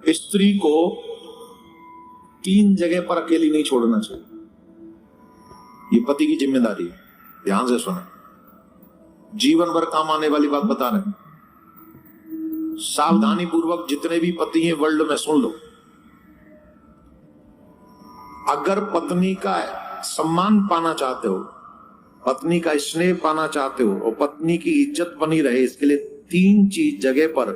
स्त्री को 3 जगह पर अकेली नहीं छोड़ना चाहिए। ये पति की जिम्मेदारी है, ध्यान से सुना, जीवन भर काम आने वाली बात बता रहे हैं। सावधानी पूर्वक जितने भी पति हैं वर्ल्ड में सुन लो। अगर पत्नी का सम्मान पाना चाहते हो, पत्नी का स्नेह पाना चाहते हो और पत्नी की इज्जत बनी रहे, इसके लिए 3 चीज जगह पर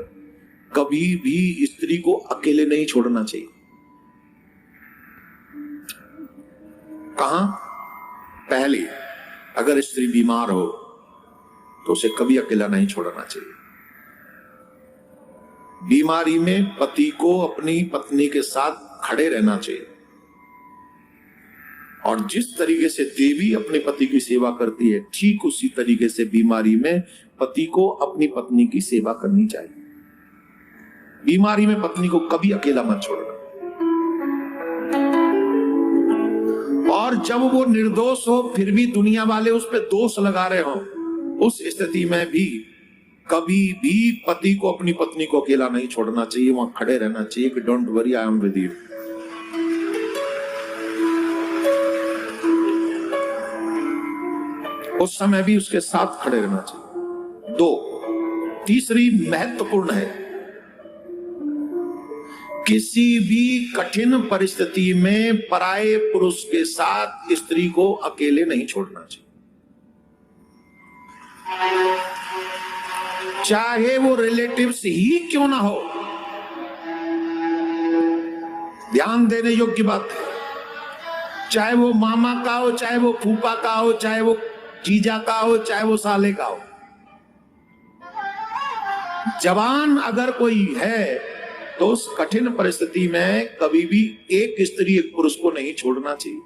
कभी भी स्त्री को अकेले नहीं छोड़ना चाहिए। कहां? पहली, अगर स्त्री बीमार हो तो उसे कभी अकेला नहीं छोड़ना चाहिए। बीमारी में पति को अपनी पत्नी के साथ खड़े रहना चाहिए। और जिस तरीके से देवी अपने पति की सेवा करती है, ठीक उसी तरीके से बीमारी में पति को अपनी पत्नी की सेवा करनी चाहिए। बीमारी में पत्नी को कभी अकेला मत छोड़ना। और जब वो निर्दोष हो फिर भी दुनिया वाले उस पर दोष लगा रहे हो, उस स्थिति में भी कभी भी पति को अपनी पत्नी को अकेला नहीं छोड़ना चाहिए। वहां खड़े रहना चाहिए कि don't worry, I am with you. उस समय भी उसके साथ खड़े रहना चाहिए। 2, तीसरी महत्वपूर्ण है, किसी भी कठिन परिस्थिति में पराये पुरुष के साथ स्त्री को अकेले नहीं छोड़ना चाहिए। चाहे वो रिलेटिव्स ही क्यों ना हो। ध्यान देने योग्य बात है। चाहे वो मामा का हो, चाहे वो फूफा का हो, चाहे वो जीजा का हो, चाहे वो साले का हो। जवान अगर कोई है तो उस कठिन परिस्थिति में कभी भी एक स्त्री एक पुरुष को नहीं छोड़ना चाहिए।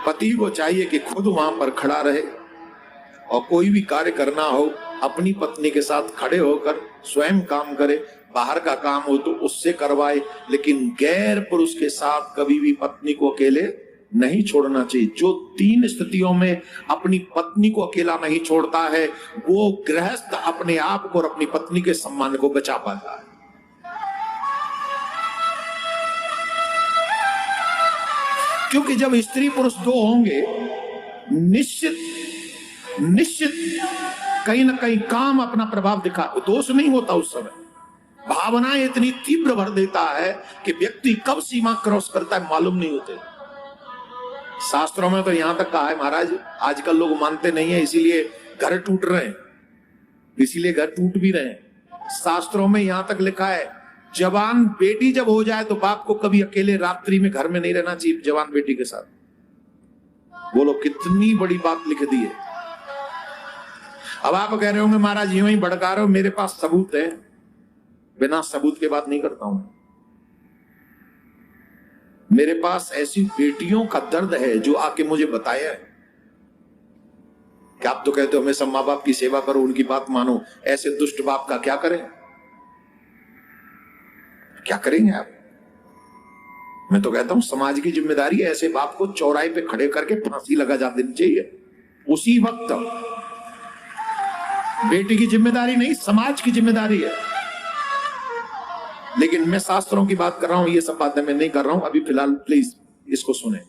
पति को चाहिए कि खुद वहां पर खड़ा रहे और कोई भी कार्य करना हो अपनी पत्नी के साथ खड़े होकर स्वयं काम करे। बाहर का काम हो तो उससे करवाए, लेकिन गैर पुरुष के साथ कभी भी पत्नी को अकेले नहीं छोड़ना चाहिए। जो 3 स्थितियों में अपनी पत्नी को अकेला नहीं छोड़ता है, वो गृहस्थ अपने आप को और अपनी पत्नी के सम्मान को बचा पाता है। क्योंकि जब स्त्री पुरुष 2 होंगे, निश्चित कहीं ना कहीं काम अपना प्रभाव दिखा, दोष नहीं होता उस समय। भावनाएं इतनी तीव्र भर देता है कि व्यक्ति कब सीमा क्रॉस करता है मालूम नहीं होते। शास्त्रों में तो यहां तक कहा है महाराज, आजकल लोग मानते नहीं है, इसीलिए घर टूट रहे हैं, इसीलिए घर टूट भी रहे हैं। शास्त्रों में यहां तक लिखा है, जवान बेटी जब हो जाए तो बाप को कभी अकेले रात्रि में घर में नहीं रहना चाहिए जवान बेटी के साथ। बोलो कितनी बड़ी बात लिख दी है। अब आप कह रहे होंगे महाराज यूं ही भड़का रहे हो, मेरे पास सबूत है। बिना सबूत के बात नहीं करता हूं। मेरे पास ऐसी बेटियों का दर्द है जो आके मुझे बताया है कि आप तो कहते हो हमेशा माँ बाप की सेवा करो, उनकी बात मानो, ऐसे दुष्ट बाप का क्या करें? क्या करेंगे आप? मैं तो कहता हूं समाज की जिम्मेदारी है ऐसे बाप को चौराहे पे खड़े करके फांसी लगा जा देनी चाहिए उसी वक्त। बेटी की जिम्मेदारी नहीं, समाज की जिम्मेदारी है। लेकिन मैं शास्त्रों की बात कर रहा हूं, ये सब बातें मैं नहीं कर रहा हूं अभी फिलहाल, प्लीज इसको सुने।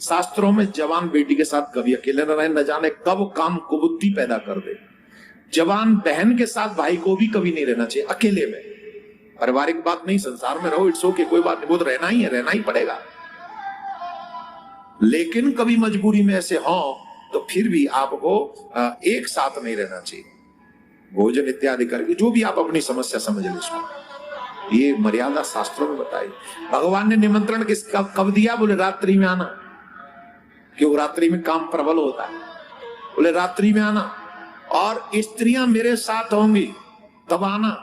शास्त्रों में जवान बेटी के साथ कभी अकेले न रहे, न जाने कब काम कुबुद्धि पैदा कर दे। जवान बहन के साथ भाई को भी कभी नहीं रहना चाहिए अकेले में। पारिवारिक बात नहीं, संसार में रहो, इट्स ओके, कोई बात नहीं, वो तो रहना ही है, रहना ही पड़ेगा। लेकिन कभी मजबूरी में ऐसे हो तो फिर भी आपको एक साथ नहीं रहना चाहिए। भोजन इत्यादि करके जो भी आप अपनी समस्या समझ लें इसको, ये मर्यादा शास्त्रों में बताई। भगवान ने निमंत्रण कब दिया? बोले रात्रि में आना, क्यों? रात्रि में काम प्रबल होता है। बोले रात्रि में आना और स्त्रियां मेरे साथ होंगी तब आना।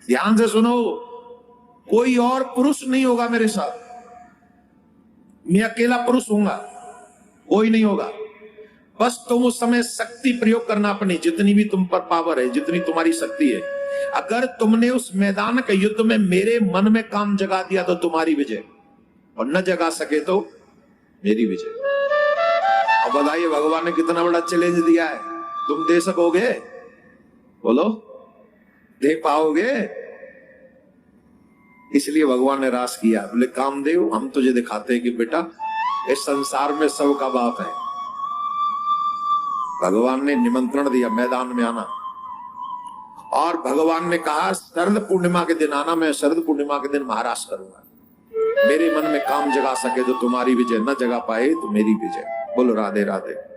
ध्यान से सुनो, कोई और पुरुष नहीं होगा मेरे साथ, मैं अकेला पुरुष हूंगा, कोई नहीं होगा। बस तुम उस समय शक्ति प्रयोग करना अपनी, जितनी भी तुम पर पावर है, जितनी तुम्हारी शक्ति है। अगर तुमने उस मैदान के युद्ध में मेरे मन में काम जगा दिया तो तुम्हारी विजय, और न जगा सके तो मेरी विजय। अब बताइए भगवान ने कितना बड़ा चैलेंज दिया है, तुम दे सकोगे? बोलो, दे पाओगे? इसलिए भगवान ने रास किया। बोले कामदेव, हम तुझे दिखाते हैं कि बेटा इस संसार में सबका बाप है। भगवान ने निमंत्रण दिया मैदान में आना, और भगवान ने कहा शरद पूर्णिमा के दिन आना, मैं शरद पूर्णिमा के दिन महाराज करूंगा। मेरे मन में काम जगा सके तो तुम्हारी विजय, न जगा पाए तो मेरी विजय। बोलो राधे राधे।